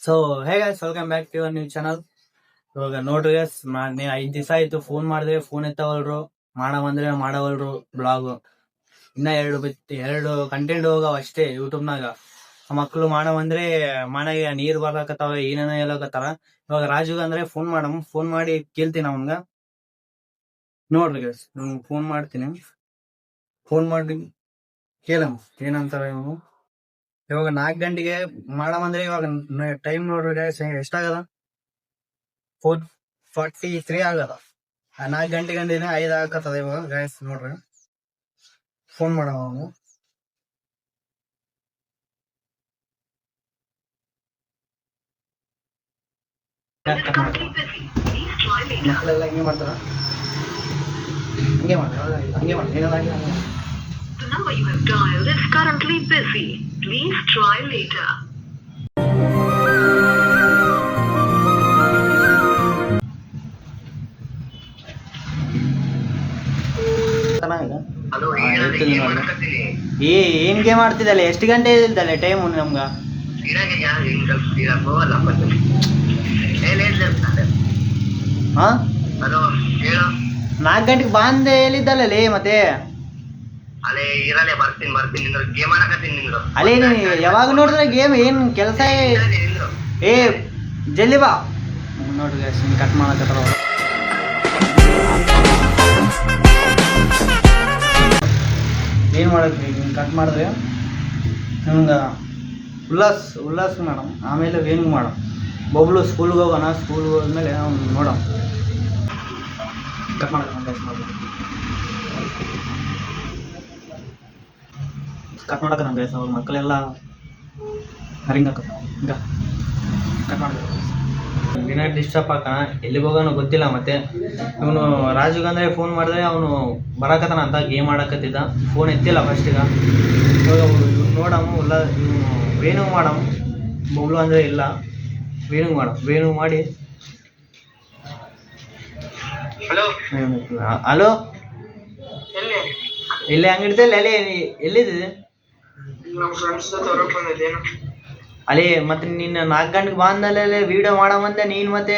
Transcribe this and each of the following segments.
So hey guys, welcome back to your new channel. ಇವಾಗ ನೋಡ್ರಿ guys, 5 ದಿವಸ ಆಯ್ತು ಫೋನ್ ಮಾಡಿದ್ರೆ ಫೋನ್ ಎತ್ತವಲ್ರು, ಮಾಡವಲ್ರು ಬ್ಲಾಗ್. ಇನ್ನ ಎರಡು ಕಂಟೆಂಟ್ ಹೋಗವ ಅಷ್ಟೇ ಯೂಟ್ಯೂಬ್ನಾಗ. ಮಕ್ಳು ಮಾಡವಂದ್ರೆ ಮನೆಗೆ ನೀರ್ ಬರ್ಲಾಕತ್ತಾವ, ಏನೇನೋ ಹೇಳಕತ್ತಾರ. ಇವಾಗ ರಾಜುಗ ಅಂದ್ರೆ ಫೋನ್ ಮಾಡಿ ಕೇಳ್ತೀನಿ ಅವನ್ಗ. ನೋಡ್ರಿ ಗೈಸ್, ಫೋನ್ ಮಾಡ್ತೀನಿ, ಫೋನ್ ಮಾಡಿ ಕೇಳಮ್ ಏನಂತಾರ ಇವನು. ಇವಾಗ 4 ಗಂಟೆಗೆ ಮಾಡವಂದ್ರೆ ಇವಾಗ ಟೈಮ್ ನೋಡ್ರಿ ಗೈಸ್ ಎಷ್ಟಾಗದ, 4:43 ಆಗದ. 4 ಗಂಟೆಗೆ 5 ಆಗತ್ತದ ಇವಾಗ ಗೈಸ್. ನೋಡ್ರಿ ಫೋನ್ ಮಾಡವ ಅವನು. ಮಕ್ಕಳೆಲ್ಲ ಹಿಂಗೆ ಮಾಡ್ತಾರ, ಹಂಗೆ ಮಾಡ್ತಾರ. The number you have dialed is currently busy. Please try later. ಏನ್ ಗೇಮ್ ಆಡ್ತಿದ್ದಲ್ಲ? ಎಷ್ಟು ಗಂಟೆ ಇದ್ದಲ್ಲ ಟೈಮ್ ನಮ್ಗ? 4 ಗಂಟೆಗೆ ಬಂದೆ ಹೇಳಿದ್ದಲ್ಲೇ ಮತ್ತೆ. ಅಲ್ಲೇ ನೀನ್ ಯಾವಾಗ ನೋಡಿದ್ರೆ ಗೇಮ್, ಏನ್ ಕೆಲಸ? ಏ ಜಲ್ದಿ ಬಾ. ನೋಡ್ರಿ ಕಟ್ ಮಾಡಕತ್ತಾರ ಅವ್ರು. ಏನ್ ಮಾಡಕ್ರಿ ಕಟ್ ಮಾಡಿದ್ರೆ ನಿಮ್ಗ ಉಲ್ಲಾಸ್ ಮೇಡಮ್, ಆಮೇಲೆ ವೇಣು ಮಾಡಮ್. ಬಬ್ಲು ಸ್ಕೂಲ್ಗೆ ಹೋಗೋಣ, ಸ್ಕೂಲ್ಗೆ ಹೋದ್ಮೇಲೆ ಅವ್ನು ನೋಡಮ್. ಕಟ್ ಮಾಡಕ್ ನಮ್ಗೆ ಅವ್ರ ಮಕ್ಕಳೆಲ್ಲ ಹರಿಂಗಾಕತ್ತ. ಈಗ ಕಟ್ ಮಾಡ್ಬೇಕು. ದಿನ ಡಿಸ್ಟರ್ಬ್ ಹಾಕೋಣ, ಎಲ್ಲಿಗೆ ಹೋಗೋಣ ಗೊತ್ತಿಲ್ಲ. ಮತ್ತೆ ಇವನು ರಾಜುಗಂದ್ರೆ ಫೋನ್ ಮಾಡಿದ್ರೆ ಅವನು ಬರಾಕತ್ತಾನ ಅಂತ ಗೇಮ್ ಆಡಕತ್ತಿದ್ದ, ಫೋನ್ ಎತ್ತಿಲ್ಲ ಫಸ್ಟಿಗ. ಇವಾಗ ನೋಡಮ್ಮ ವೇಣು ಮಾಡಮ್. ಬಬ್ಲು ಅಂದರೆ ಇಲ್ಲ, ವೇಣು ಮಾಡಿ. ಹಲೋ, ಎಲ್ಲಿ ಅಂಗಡಿದಲ್ಲಿ ಎಲ್ಲಿದೆ? ಅಲ್ಲೇ ಮತ್ತೆ ನಿನ್ನ 4 ಗಂಟೆಗೆ ಬಂದಲ್ಲೇ ವಿಡಿಯೋ ಮಾಡಮಂದೆ ನೀನ್. ಮತ್ತೆ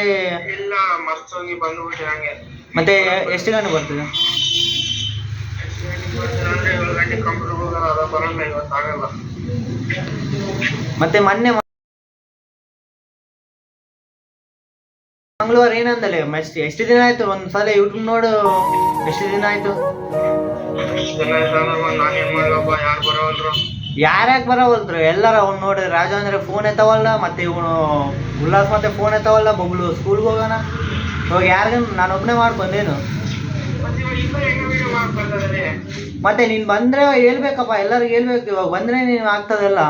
ಮತ್ತೆ ಎಷ್ಟು ಗಂಟೆ ಬರ್ತದೆ? ಮತ್ತೆ ಮೊನ್ನೆ ಮಂಗಳವಾರ ಏನಂದಲೆ ಎಷ್ಟು ದಿನ ಆಯ್ತು? ಒಂದ್ಸಲ ಯೂಟ್ಯೂಬ್ ನೋಡು, ಎಷ್ಟು ದಿನ ಆಯ್ತು? ಯಾರ್ಯಾಕೆ ಬರವಲ್ರು? ಎಲ್ಲಾರ ಅವ್ನು ನೋಡಿ, ರಾಜ ಅಂದ್ರೆ ಫೋನ್ ಎತ್ತವಲ್ಲ, ಮತ್ತೆ ಇವನು ಉಲ್ಲಾಸ್ ಮತ್ತೆ ಫೋನ್ ಎತ್ತವಲ್ಲ. ಬಬ್ಲು ಸ್ಕೂಲ್ಗೆ ಹೋಗೋಣ. ಇವಾಗ ಯಾರಿಗ ನಾನು ಒಬ್ಬನೇ ಮಾಡ್ಕೊಂಡೇನು? ಮತ್ತೆ ನೀನ್ ಬಂದ್ರೆ ಹೇಳ್ಬೇಕಪ್ಪ, ಎಲ್ಲರಿಗೂ ಹೇಳ್ಬೇಕು. ಇವಾಗ ಬಂದ್ರೆ ನೀನು ಆಗ್ತದಲ್ಲ.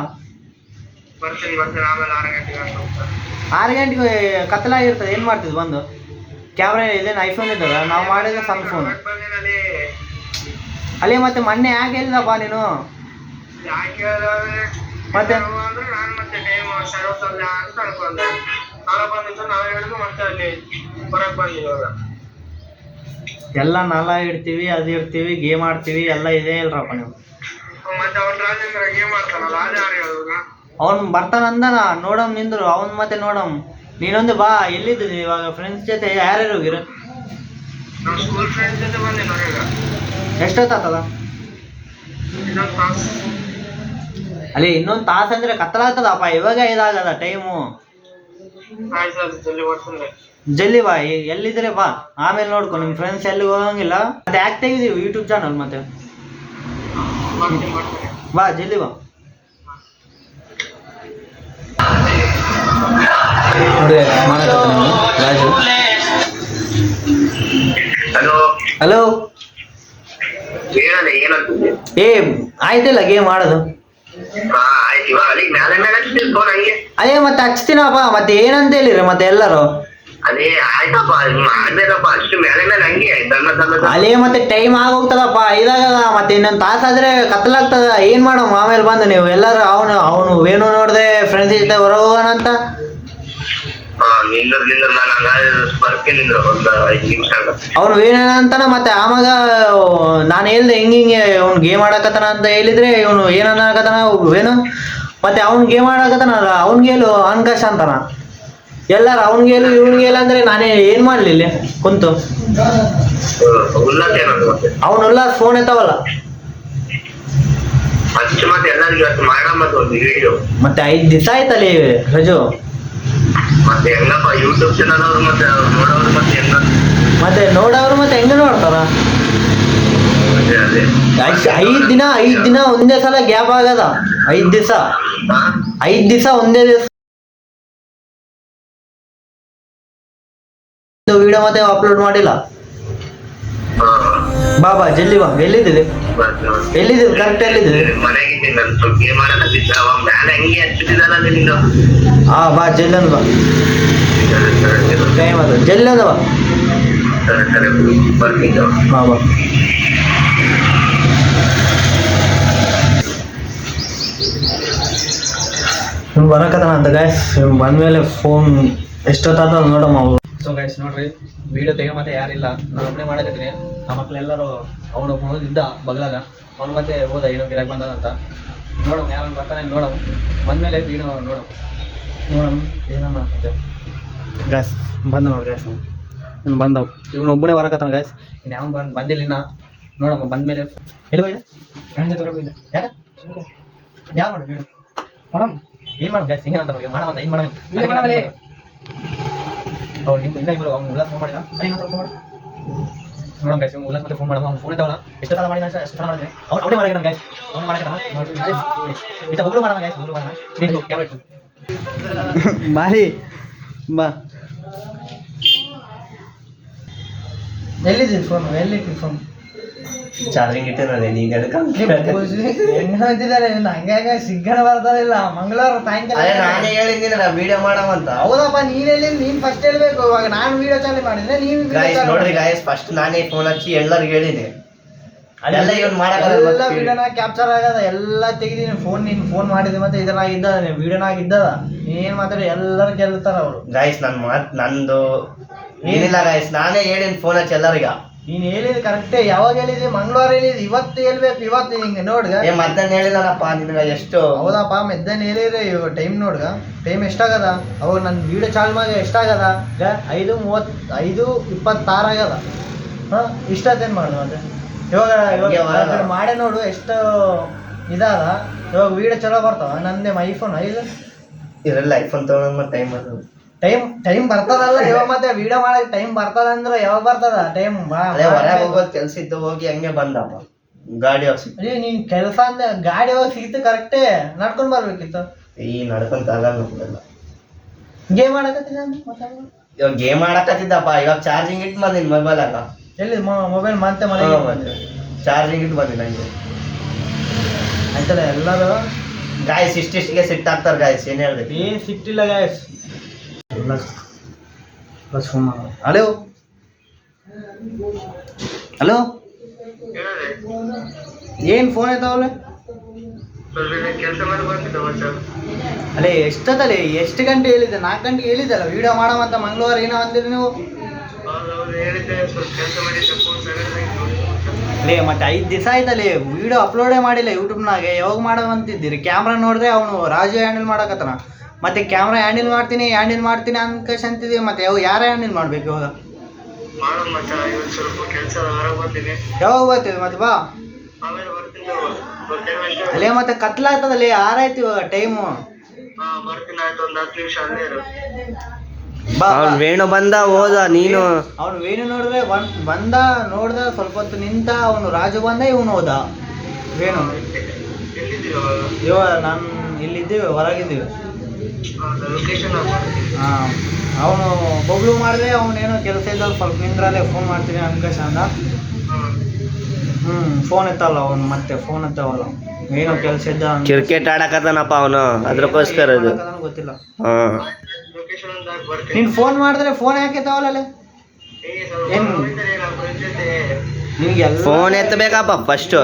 6 ಗಂಟೆಗೆ ಕತ್ತಲಾಗಿರ್ತದೆ, ಏನ್ ಮಾಡ್ತಿದ್ ಬಂದು? ಕ್ಯಾಮ್ರಾ ಇದೇನು ಐಫೋನ್ ಇದ್ದದ? ನಾವು ಮಾಡಿದ್ರೆ ಸಣ್ಣ ಫೋನ್ ಅಲ್ಲೇ. ಮತ್ತೆ ಮೊನ್ನೆ ಯಾಕೆ ಹೇಳಿದಪ್ಪ ನೀನು? ಮತ್ತೆ ಎಲ್ಲ ನಾಲ ಇಡ್ತೀವಿ, ಅದು ಇಡ್ತೀವಿ, ಗೇಮ್ ಆಡ್ತೀವಿ, ಎಲ್ಲ ಇದೇ ಇಲ್ರಪ್ಪ ನೀವು. ಅವ್ನು ಬರ್ತಾನಂದನ, ನೋಡಮ್ ನಿಂದ್ರು ಅವ್ನ್. ಮತ್ತೆ ನೋಡಮ್, ನೀನೊಂದು ಬಾ. ಎಲ್ಲಿದ್ದೀರಿ ಇವಾಗ? ಫ್ರೆಂಡ್ಸ್ ಜೊತೆ ಯಾರ್ಯಾರು ಹೋಗಿರ? ಎಷ್ಟೊತ್ತಾಗ್ತದ? ಅಲ್ಲಿ ಇನ್ನೊಂದು ತಾಸು ಅಂದ್ರೆ ಕತ್ತಲಾಗ್ತದಪ್ಪ. ಇವಾಗ ಇದಾಗದ ಟೈಮು. ಜಲ್ದಿ ಬಾ. ಎಲ್ಲಿದ್ರೆ ಬಾ, ಆಮೇಲೆ ನೋಡ್ಕೊ. ನಿಮ್ ಫ್ರೆಂಡ್ಸ್ ಎಲ್ಲಿಗೆ ಹೋಗಂಗಿಲ್ಲ. ಮತ್ತೆ ಯಾಕೆ ತೆಗಿದೀವಿ ಯೂಟ್ಯೂಬ್ ಚಾನಲ್? ಮತ್ತೆ ಬಾ, ಜಲ್ದಿ ಬಾ. ರಾಜು, ಹಲೋ. ಏ ಆಯ್ತಿಲ್ಲ ಗೇಮ್ ಆಡೋದು? ಅದೇ ಮತ್ತೆ ಹಚ್ತೀನಪ್ಪ. ಮತ್ತೆ ಏನಂತ ಹೇಳಿರಿ ಮತ್ತೆ ಎಲ್ಲರೂ? ಅಲ್ಲೇ ಮತ್ತೆ ಟೈಮ್ ಆಗೋಗ್ತದಪ್ಪ, ಇದಾಗದ. ಮತ್ತೆ ಇನ್ನೊಂದು ತಾಸಾದ್ರೆ ಕತ್ತಲಾಗ್ತದ. ಏನ್ ಮಾಡಮ್ ಆಮೇಲೆ ಬಂದು ನೀವು ಎಲ್ಲರೂ? ಅವನು ವೇಣು ನೋಡ್ದೆ ಫ್ರೆಂಡ್ಸ್ ಜೊತೆ ಹೊರ ಹೋಗೋಣ ಅಂತ. ಅವ್ನು ಏನಂತಾನ ಮತ್ತೆ ಆವಾಗ ನಾನು ಹೇಳ್ದೆ ಹಿಂಗೆ ಅವ್ನು ಗೇಮ್ ಆಡಕತ್ತಾನ ಅಂತ ಹೇಳಿದ್ರೆ ಇವನು ಏನನ್ನಕತ್ತಾನ ವೇಣು, ಮತ್ತೆ ಅವ್ನ್ ಗೇಮ್ ಆಡಕತ್ತಾನ ಅವ್ನ್ಗೇಲು ಅವಕಾಶ ಅಂತಾನ. ಎಲ್ಲಾರ ಅವ್ನ್ಗೇಲು ಇವ್ನ್ಗೇಲು ಅಂದ್ರೆ ನಾನೇ ಏನ್ ಮಾಡ್ಲಿ ಇಲ್ಲಿ ಕುಂತು? ಉಲ್ಲಾಸ ಏನಂತ ಮತ್ತೆ ಅವನೆಲ್ಲ ಫೋನ್ ಎತ್ತಾವಲ್ಲ. ಅಷ್ಟು ಮತ್ತೆ ಎಲ್ಲರಿಗೂ ಅಷ್ಟು ಮಾಡ ಮತ್ತೆ ಒಂದು ವಿಡಿಯೋ ಮತ್ತೆ 5 ದಿವಸ ಆಯ್ತಲ್ಲಿ ರಜು. ಮತ್ತೆ ಹೆಂಗಪ್ಪ ಯೂಟ್ಯೂಬ್ ಚಾನಲ್ ಅವ್ರು ಮತ್ತೆ ನೋಡೋರು ಮತ್ತೆ ಹೆಂಗ ಮತ್ತೆ ನೋಡವ್ರು ಮತ್ತೆ ಹೆಂಗ ನೋಡ್ತಾರ? ಅದೇ ಅದೇ 5 ದಿನ ಒಂದೇ ಸಲ ಗ್ಯಾಪ್ ಆಗದ. 5 ದಿವಸ ಹಾ 5 ದಿವಸ ಒಂದೇ ದಿವಸ ವಿಡಿಯೋ ಮತ್ತೆ ಅಪ್ಲೋಡ್ ಮಾಡಿಲ್ಲ. ಬಾ ಜಲ್ದಿ ಬಾ. ಎಲ್ಲಿದ್ದೀರಿ ಕರೆಕ್ಟ್ ಎಲ್ಲಿದ್ದೀರಿ? ಮನೆಗಿದ್ದೀನಿ ನಾನು ಸ್ವಲ್ಪ ಗೇಮ್ ಆಡಕತ್ತಿದ್ದ ಅವಾಗ ಮ್ಯಾಲೆ ಹೆಂಗೆ ಹಚ್ಚಿಟ್ಟಿದ್ದಾನ ನಿಂದು ಹಾ ಬಾ ಜಲ್ದಿ ಬಾ. ಟೈಮ್ ಅದು ಜಲ್ದಿ ಬಾ. ಸರಿ ಬರ್ತೀನಿ ಬಾ ಬಾ. ಇವ್ ಬರಕತ್ತಾನ ಅಂತ ಗೈಸ್. ಇವ್ ಬಂದ್ಮೇಲೆ ಫೋನ್ ಎಷ್ಟೊತ್ತಾದ ನೋಡಮ್ಮ. ಸೊ ಗೈಸ್ ನೋಡ್ರಿ, ವಿಡಿಯೋ ತೆಗೆ ಮತ್ತೆ ಯಾರಿಲ್ಲ, ನಾನು ಒಬ್ಬನೇ ಮಾಡಕತ್ತೀನಿ. ನಮ್ಮ ಮಕ್ಳೆಲ್ಲರೂ ಅವನು ಇದ್ದ ಬಗ್ಲಾಗ, ಅವ್ನು ಮತ್ತೆ ಹೋದ ಏನೋ ಗಿರಾಕ್ ಬಂದದಂತ. ನೋಡಮ್ ಯಾರನ್ನ ಬರ್ತಾನೆ ನೋಡಮ್. ಬಂದ್ಮೇಲೆ ವಿಡಿಯೋ ನೋಡಮ್ ಏನಮ್ಮ ಗ್ಯಾಸ್ ಬಂದ ನೋಡಿ. ಗ್ಯಾಸ್ ಇವ್ನು ಬಂದವು, ಇವ್ನು ಒಬ್ಬನೇ ಬರಕತ್ತಾನ ಗ್ಯಾಸ್. ಇನ್ನು ಯಾವ ಬಂದಿಲ್ಲ ಇನ್ನ. ನೋಡಮ್ಮ ಬಂದ್ಮೇಲೆ ಎಲ್ಲಿ ಹೋಯ್ದ ಯಾಕ ಯಾವ ಮಾಡ ವಿಡಿಯೋ ಮೇಡಮ್ ಏನ್ ಮಾಡ ಗ್ಯಾಸ್ ಹಿಂಗೆ ಅಂತ ಮಾಡ ಏನ್ ಮಾಡ ಅವ್ರು ನಿಮ್ಗೆ ಇಲ್ಲ ಇಬ್ಬರು ಅವ್ನು ಉಲ್ಲಾಸ ಫೋನ್ ಮಾಡಿದ ಸ್ವಲ್ಪ ಮಾಡಿ ನೋಡೋಣ ಗೈಸ್. ಉಲ್ಲಾಸ ಮತ್ತೆ ಫೋನ್ ಮಾಡೋಣ. ಅವ್ನು ಫೋನ್ ಇದ್ದಾವಲ್ಲ ಎಷ್ಟು ಥರ ಮಾಡಿದ ಎಷ್ಟು ಥರ ಮಾಡಿದ್ರೆ ಅವ್ನೇ ಮಾಡಕ್ಕೆ ಗೈಸ್. ಅವ್ನು ಮಾಡಕ್ಕೆ ಇಷ್ಟ ಒಬ್ರು ಮಾಡೋಣ ಗೈಸ್. ಒಬ್ರು ಮಾಡೋಣ ಬಾರಿ ಬಾ. ಎಲ್ಲಿದ್ದೀವಿ ಫೋನ್? ಎಲ್ಲಿದ್ದೀವಿ ಫೋನ್? ಚಾರ್ಜಿಂಗ್ ಇಟ್ಟಿರೋದೆ ನೀನು ಹೆಂಗಿದ್ದಾರೆ ಹಂಗಾಗ ಸಿಗ್ಗಣ ಬರ್ತಾರಿಲ್ಲ. ಮಂಗಳವಾರ ಸಾಯಂಕಾಲ ನಾನೇ ಹೇಳಿದ್ದೀನಿ ವಿಡಿಯೋ ಮಾಡವಂತ. ಹೌದಪ್ಪ, ನೀನ್ ಫಸ್ಟ್ ಹೇಳ್ಬೇಕು. ಇವಾಗ ನಾನು ವಿಡಿಯೋ ಚಾಲು ಮಾಡಿದ್ರೆ ನೀವು ನೋಡ್ರಿ ಗಾಯಸ್, ಫಸ್ಟ್ ನಾನೇ ಫೋನ್ ಹಚ್ಚಿ ಎಲ್ಲರಿಗೂ ಹೇಳಿನಿ. ಅದೆಲ್ಲ ಇವನ್ ಎಲ್ಲ ವಿಡಿಯೋನ ಕ್ಯಾಪ್ಚರ್ ಆಗದ, ಎಲ್ಲ ತೆಗಿದೀನಿ. ನಿನ್ ಫೋನ್ ಮಾಡಿದೆ ಮತ್ತೆ ಇದ್ರಾಗ ಇದ್ದದ ವಿಡಿಯೋನಾಗ ಇದ್ದದ. ಏನ್ ಮಾತಾಡಿ ಎಲ್ಲರೂ ಗೆಲ್ತಾರ ಅವ್ರು. ಗಾಯಸ್ ನಂದು ಏನಿಲ್ಲ ಗಾಯಸ್, ನಾನೇ ಹೇಳಿನಿ ಫೋನ್ ಹಚ್ಚಿ ಎಲ್ಲರಿಗ. ನೀನ್ ಹೇಳಿದ್ ಕರೆಕ್ಟೇ. ಯಾವಾಗ ಹೇಳಿದ್ರಿ? ಮಂಗಳವಾರ ಹೇಳಿದ್. ಇವತ್ತು ಹೇಳ್ಬೇಕು. ಇವತ್ತು ಹಿಂಗೆ ನೋಡ್ಗ ಮಧ್ಯಾಹ್ನ ಹೇಳಿಲ್ಲಪ್ಪ ನಿನ್ಗ ಎಷ್ಟು. ಹೌದಪ್ಪ, ಮಧ್ಯಾಹ್ನ ಹೇಳಿದ್ರೆ ಇವಾಗ ಟೈಮ್ ನೋಡ್ಗ. ಟೈಮ್ ಎಷ್ಟಾಗದ? ಅವಾಗ ನನ್ ವಿಡಿಯೋ ಚಾಲು ಮಾಡಿ ಎಷ್ಟಾಗದ? 5:26 ಆಗದ. ಇಷ್ಟತ್ತೇನ್ ಮಾಡುದು ಮತ್ತೆ? ಇವಾಗ ಮಾಡೇ ನೋಡು ಎಷ್ಟು ಇದಾದ. ಇವಾಗ ವಿಡಿಯೋ ಚಲೋ ಬರ್ತಾವ. ನಂದೇ ಐಫೋನ್ ಇರಲ್ಲ, ಐಫೋನ್ ತಗೊಂಡ್ ಟೈಮ್ ಬರ್ತದಲ್ಲ ಇವಾಗ. ಮತ್ತೆ ವಿಡಿಯೋ ಮಾಡಕ್ ಟೈಮ್ ಬರ್ತದ ಅಂದ್ರೆ ಯಾವಾಗ ಬರ್ತದ ಟೈಮ್? ಹೊರಗೆ ಹೋಗೋದು ಕೆಲ್ಸ ಇದ್ದು ಹೋಗಿ ಹಂಗೆ ಬಂದಪ್ಪ ಗಾಡಿ ಹೋಗಿ. ನೀನ್ ಕೆಲಸ ಅಂದ್ರೆ ಗಾಡಿ ಹೋಗಿ ಸಿಗ್ತು ಕರೆಕ್ಟೇ. ನಡ್ಕೊಂಡ್ ಬರ್ಬೇಕಿತ್ತು. ಈ ನಡ್ಕೊಂತ ಆಗಲ್ಲ. ಗೇಮ್ ಆಡಕತ್ತೀನಿ ಇವಾಗ ಗೇಮ್ ಆಡಕತ್ತಿದ್ದಪ್ಪ. ಇವಾಗ ಚಾರ್ಜಿಂಗ್ ಇಟ್ಟು ಬಂದಿನಿ ಮೊಬೈಲ್ ಆಗ. ಎಲ್ಲಿ ಮೊಬೈಲ್ ಮತ್ತೆ ಮನೆ ಚಾರ್ಜಿಂಗ್ ಇಟ್ಟು ಬಂದಿಲ್ಲ ಹಂಗೆ ಆಯ್ತಲ್ಲ. ಎಲ್ಲರೂ ಗಾಯಸ್ ಇಷ್ಟಿಷ್ಟಿಗೆ ಸಿಟ್ ಆಗ್ತಾರ ಗಾಯಸ್. ಏನ್ ಹೇಳ್ದೆ? ಏನ್ ಸಿಟ್ಟಿಲ್ಲ ಗಾಯಸ್. ಹಲೋ ಹಲೋ, ಏನ್ ಫೋನ್ ಐತಾವಲ್ಲ? ಅಲ್ಲೇ ಎಷ್ಟೊತ್ತಲ್ಲಿ ಎಷ್ಟು ಗಂಟೆ ಹೇಳಿದ್ದೆ? 4 ಗಂಟೆಗೆ ಹೇಳಿದ್ದಲ್ಲ ವಿಡಿಯೋ ಮಾಡವಂತ. ಮಂಗಳವಾರ ಏನೋ ಅಂದಿರಿ ನೀವು. ಅಲ್ಲೇ ಮತ್ತೆ 5 ದಿವಸ ಆಯ್ತಲ್ಲಿ ವಿಡಿಯೋ ಅಪ್ಲೋಡೇ ಮಾಡಿಲ್ಲ ಯೂಟ್ಯೂಬ್ನಾಗೆ. ಯಾವಾಗ ಮಾಡವಂತಿದ್ದೀರಿ? ಕ್ಯಾಮ್ರಾ ನೋಡಿದ್ರೆ ಅವನು ರಾಜು ಹ್ಯಾಂಡಲ್ ಮಾಡಕತ್ತಾನ. ಮತ್ತೆ ಕ್ಯಾಮ್ರಾ ಹ್ಯಾಂಡಲ್ ಮಾಡ್ತೀನಿ ಅನ್ಕಶ್ ಅಂತಿದ್ದೀವಿ. ಮತ್ತೆ ಯಾರೇ ಹ್ಯಾಂಡಲ್ ಮಾಡ್ಬೇಕು ಇವಾಗ? ಯಾವಾಗ ಬರ್ತೀವಿ ಮತ್ತೆ? ಬಾ ಅಲ್ಲೇ ಮತ್ತೆ ಕತ್ಲಾಗ್ತದಲ್ಲಿ. ಆರಾಯ್ತು ಇವಾಗ ಟೈಮು. ವೇಣು ಬಂದ ಹೋದ. ನೀನು ಅವ್ನು ವೇಣು ನೋಡಿದ್ರೆ ಬಂದ, ನೋಡ್ದ, ಸ್ವಲ್ಪ ಹೊತ್ತು ನಿಂತ. ಅವನು ರಾಜು ಬಂದ, ಇವನು ಹೋದ. ವೇಣು ಇವಾಗ ನಾನು ಇಲ್ಲಿದ್ದೀವಿ, ಹೊರಗಿದ್ದೀವಿ. ಅವನು ಬೊಬ್ಳು ಮಾಡಿದ್ರೆ ಅವನೇನೋ ಕೆಲಸ ಇದ್ದಲ್ಲಿ ಸ್ವಲ್ಪ ನಿಂದ್ರಲ್ಲೇ ಫೋನ್ ಮಾಡ್ತೀನಿ ಅಂಕಶ ಅಂದ. ಫೋನ್ ಎತ್ತಲ್ಲ ಅವನು. ಮತ್ತೆ ಫೋನ್ ಎತ್ತವಲ್ಲ, ಏನೋ ಕೆಲಸ ಇದ್ದ. ಕ್ರಿಕೆಟ್ ಆಡಕತ್ತಾನಪ್ಪ ಅವನು, ಅದ್ರಕ್ಕೋಸ್ಕರ ಗೊತ್ತಿಲ್ಲ. ನೀನ್ ಫೋನ್ ಮಾಡಿದ್ರೆ ಫೋನ್ ಯಾಕೆ ಎತ್ತವಲ್ಲ? ಏನ್ ನಿನ್ಗೆ ಫೋನ್ ಎತ್ತಬೇಕಪ್ಪ ಫಸ್ಟ್.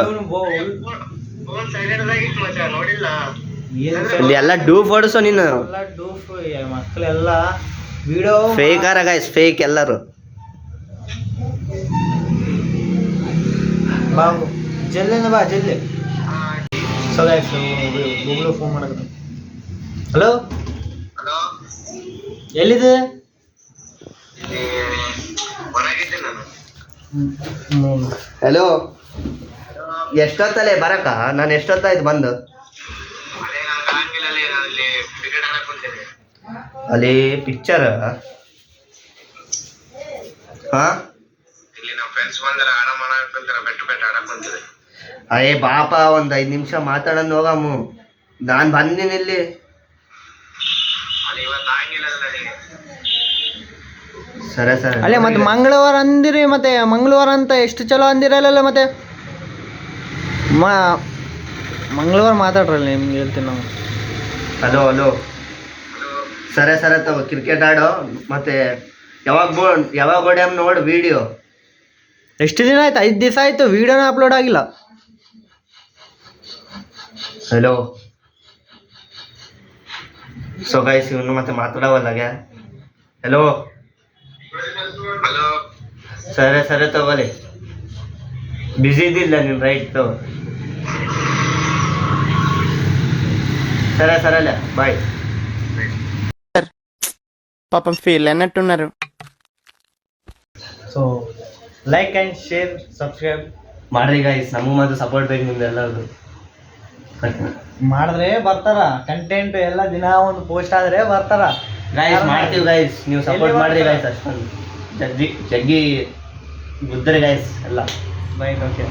ಎಲ್ಲ ಡೂಫ್ ಹೊಡ್ಸು ನೀನು. ಮಕ್ಕಳೆಲ್ಲ ವಿಡಿಯೋ ಫೇಕಾರ ಗೈಸ್, ಫೇಕ್ ಎಲ್ಲರೂ. ಬಾಬು ಜಲ್ದಿಂದ ಬಾ ಜಲ್ದಿ. ಸೊ ಗೈಸ್ ಗೂಗಲ್ ಫೋನ್ ಮಾಡಕ ಹಲೋ, ಹಲೋ, ಎಲ್ಲಿದೆ? ಹೊರಗಿದ್ದೆ ನಾನು. ಹಲೋ, ಎಷ್ಟೊತ್ತಲ್ಲೇ ಬರಕ? ನಾನು ಎಷ್ಟೊತ್ತಾಯ್ತು ಬಂದು? ಅಲ್ಲಿ ಪಿಕ್ಚರ್ ಹಾ ಅಯ್ಯೇ ಬಾಪ, ಒಂದ್ 5 ನಿಮಿಷ ಮಾತಾಡೋಣ ಹೋಗಮ್ಮು. ನಾನ್ ಬಂದಿನಿ ಇಲ್ಲಿ. ಸರಿ ಸರಿ. ಅಲ್ಲೇ ಮತ್ತೆ ಮಂಗಳವಾರ ಅಂದಿರಿ, ಮತ್ತೆ ಮಂಗಳವಾರ ಅಂತ ಎಷ್ಟು ಚಲೋ ಅಂದಿರಲ್ಲ. ಮತ್ತೆ ಮಂಗಳವಾರ ಮಾತಾಡ್ರಲ್ಲ, ನಿಮ್ಗೆ ಹೇಳ್ತೀನಿ ನಾವು. ಹಲೋ ಹಲೋ, ಸರಿ ಸರಿ ತಗೋ, ಕ್ರಿಕೆಟ್ ಆಡೋ. ಮತ್ತೆ ಯಾವಾಗ ಹೊಡ್ಯಾಮ್ ನೋಡು ವಿಡಿಯೋ. ಎಷ್ಟು ದಿನ ಆಯ್ತು? 5 ದಿವಸ ಆಯ್ತು, ವಿಡಿಯೋನ ಅಪ್ಲೋಡ್ ಆಗಿಲ್ಲ. ಹಲೋ, ಸೊ ಗೈಸ್, ಇವನು ಮತ್ತೆ ಮಾತಾಡವಲ್ಲಾಗ. ಹಲೋ, ಸರಿ ಸರಿ ತಗೋಲಿ, ಬಿಸಿ ಇದ್ದಿಲ್ಲ ನೀನು, ರೈಟ್ ತಗೋ. సరే సరేలే బాయ్. పాపం ఫీల్ అన్నట్టున్నారు. So like and share, subscribe ಮಾಡ್ರಿ ಗೈಸ್, ನಮಗೂ ಮಾತ್ರ ಸಪೋರ್ಟ್ ಬೇಕು ನಿಮ್ದು ಎಲ್ಲರದು. ಮಾಡಿದ್ರೆ ಬರ್ತಾರ, ಕಂಟೆಂಟ್ ಎಲ್ಲ ದಿನ ಒಂದು ಪೋಸ್ಟ್ ಆದ್ರೆ ಬರ್ತಾರ ಗೈಸ್. ಮಾಡ್ತೀವಿ ಗೈಸ್, ನೀವು ಸಪೋರ್ಟ್ ಮಾಡ್ರಿ ಗೈಸ್. ಅಷ್ಟೊಂದು ಜಗ್ಗಿ ಗುದ್ದರಿ ಗೈಸ್ ಎಲ್ಲ. Bike okay.